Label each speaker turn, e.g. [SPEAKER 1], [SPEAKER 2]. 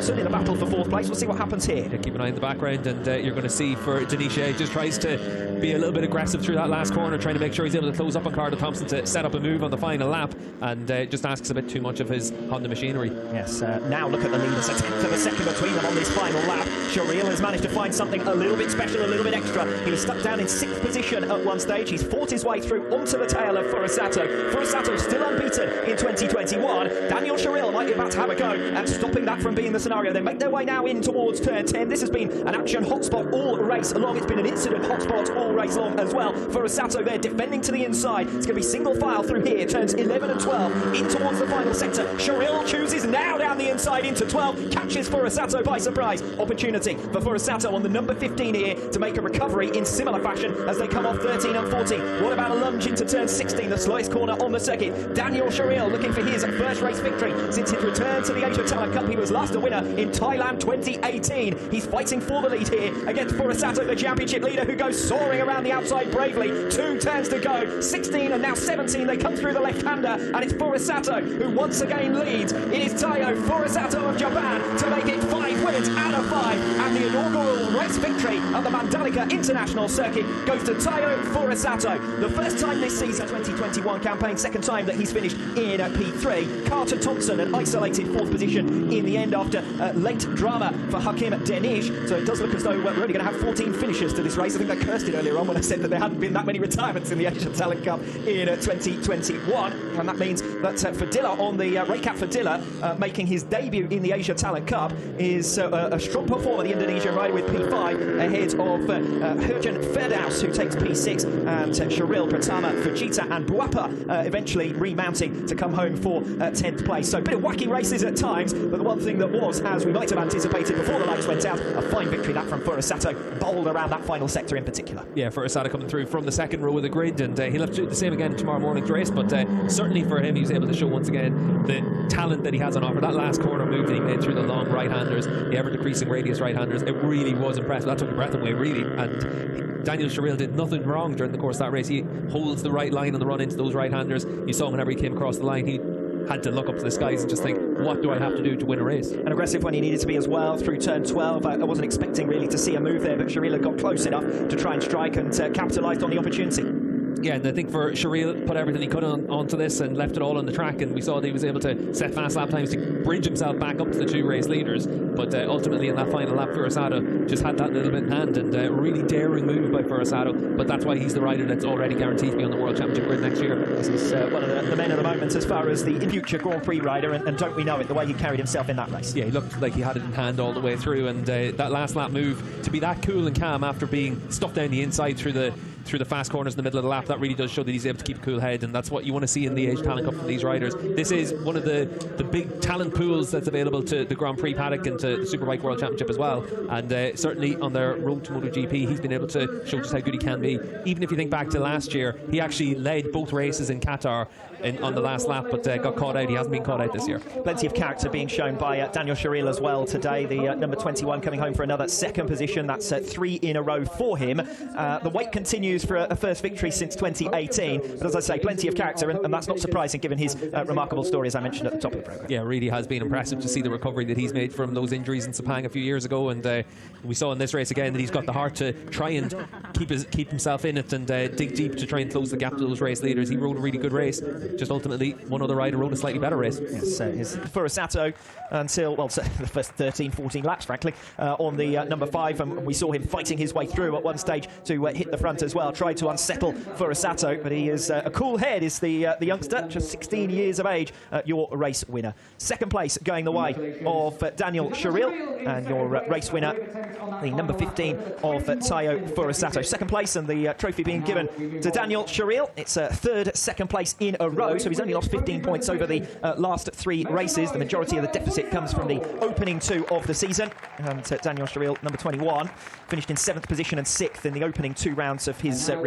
[SPEAKER 1] Thompson in the battle for 4th place. We'll see what happens here.
[SPEAKER 2] Yeah, keep an eye in the background, and you're going to see for Indonesia, he just tries to be a little bit aggressive through that last corner, trying to make sure he's able to close up on Carter Thompson to set up a move on the final lap, and just asks a bit too much of his Honda machinery.
[SPEAKER 1] Yes, now look at the leaders. A tenth of a second between them on this final lap. Shireel has managed to find something a little bit special, a little bit extra. He was stuck down in 6th position at one stage. He's fought his way through onto the tail of Furusato. Furusato still unbeaten in 2021. Daniel Shireel might be about to have a go at stopping that from being the scenario. They make their way now in towards turn 10. This has been an action hotspot all race long. It's been an incident hotspot all race long as well. Furusato there defending to the inside. It's going to be single file through here. Turns 11 and 12 in towards the final sector. Shireel chooses now down the inside into 12. Catches Furusato by surprise. Opportunity for Furusato on the number 15 here to make a recovery in similar fashion as they come off 13 and 14. What about a lunge into turn 16, the slowest corner on the circuit? Daniel Shireel looking for his first race victory since his return to the Asia Talent Cup. He was last a winner in Thailand 2018. He's fighting for the lead here against Furusato, the championship leader, who goes soaring around the outside bravely. 2 turns to go. 16 and now 17. They come through the left-hander, and it's Furusato who once again leads. It is Taiyo Furusato of Japan to make it 5 wins out of 5, and the inaugural race victory at the Mandalika International Circuit goes to Taiyo Furusato. The first time this season, 2021 campaign, second time that he's finished in P3. Carter Thompson, an isolated 4th position in the end after late drama for Hakim Denish. So it does look as though we're only going to have 14 finishers to this race. I think I cursed it earlier on when I said that there hadn't been that many retirements in the Asia Talent Cup in 2021. And that means that Fadilla on the Raycat Fadilla, making his debut in the Asia Talent Cup, is a strong performer, the Indonesian rider, with P5 ahead of Herjan Ferdaus, who takes P6, and Shireel, Pratama, Fujita and Buapa eventually remounting to come home for 10th place. So a bit of wacky races at times, but the one thing that was, as we might have anticipated before the lights went out, a fine victory that from Furusato, bowled around that final sector in particular.
[SPEAKER 2] Yeah, Furusato coming through from the second row of the grid, and he'll have to do the same again tomorrow morning's race, but certainly for him, he was able to show once again the talent that he has on offer. That last corner move that he made through the long right-handers, the ever-decreasing radius right-handers, it really was impressive. That took your breath away, really, and Daniel Shireel did nothing wrong during the course of that race. He holds the right line on the run into those right-handers. You saw whenever he came across the line, he had to look up to the skies and just think, what do I have to do to win a race? And
[SPEAKER 1] aggressive when he needed to be as well through turn 12. I wasn't expecting really to see a move there, but Shireel got close enough to try and strike and capitalised on the opportunity.
[SPEAKER 2] Yeah, and I think for Shireel, put everything he could onto this and left it all on the track, and we saw that he was able to set fast lap times to bridge himself back up to the 2 race leaders, but ultimately in that final lap, Furusato just had that little bit in hand, and a really daring move by Furusato, but that's why he's the rider that's already guaranteed to be on the World Championship grid next year.
[SPEAKER 1] This is one of the men of the moment as far as the future Grand Prix rider, and don't we know it, the way he carried himself in that race.
[SPEAKER 2] Yeah, he looked like he had it in hand all the way through, and that last lap move, to be that cool and calm after being stuffed down the inside through the fast corners in the middle of the lap, that really does show that he's able to keep a cool head, and that's what you want to see in the Asia Talent Cup from these riders. This is one of the big talent pools that's available to the Grand Prix paddock and to the Superbike World Championship as well, and certainly on their road to MotoGP, he's been able to show just how good he can be. Even if you think back to last year, he actually led both races in Qatar on the last lap, but got caught out. He hasn't been caught out this year.
[SPEAKER 1] Plenty of character being shown by Daniel Shireel as well today, the number 21 coming home for another 2nd position. That's 3 in a row for him. The wait continues for a first victory since 2018, but as I say, plenty of character, and that's not surprising given his remarkable story, as I mentioned at the top of the programme.
[SPEAKER 2] Yeah, really has been impressive to see the recovery that he's made from those injuries in Sepang a few years ago, and we saw in this race again that he's got the heart to try and keep himself in it and dig deep to try and close the gap to those race leaders. He rode a really good race, just ultimately one other rider rode a slightly better race.
[SPEAKER 1] Yes, his Furusato until, well, the first 13-14 laps, frankly, on the number 5, and we saw him fighting his way through at one stage to hit the front as well, tried to unsettle Furusato, but he is a cool head, is the youngster, just 16 years of age, your race winner. 2nd place going the way of Daniel Shireel, and your race winner, the number 15 of Taiyo Furusato. 2nd place, and the trophy being given to Daniel Shireel. It's a 3rd 2nd place in a row, so he's only lost 15 points over the last 3 races. The majority of the deficit comes from the opening 2 of the season, and Daniel Shireel, number 21, finished in 7th position and 6th in the opening 2 rounds of his return.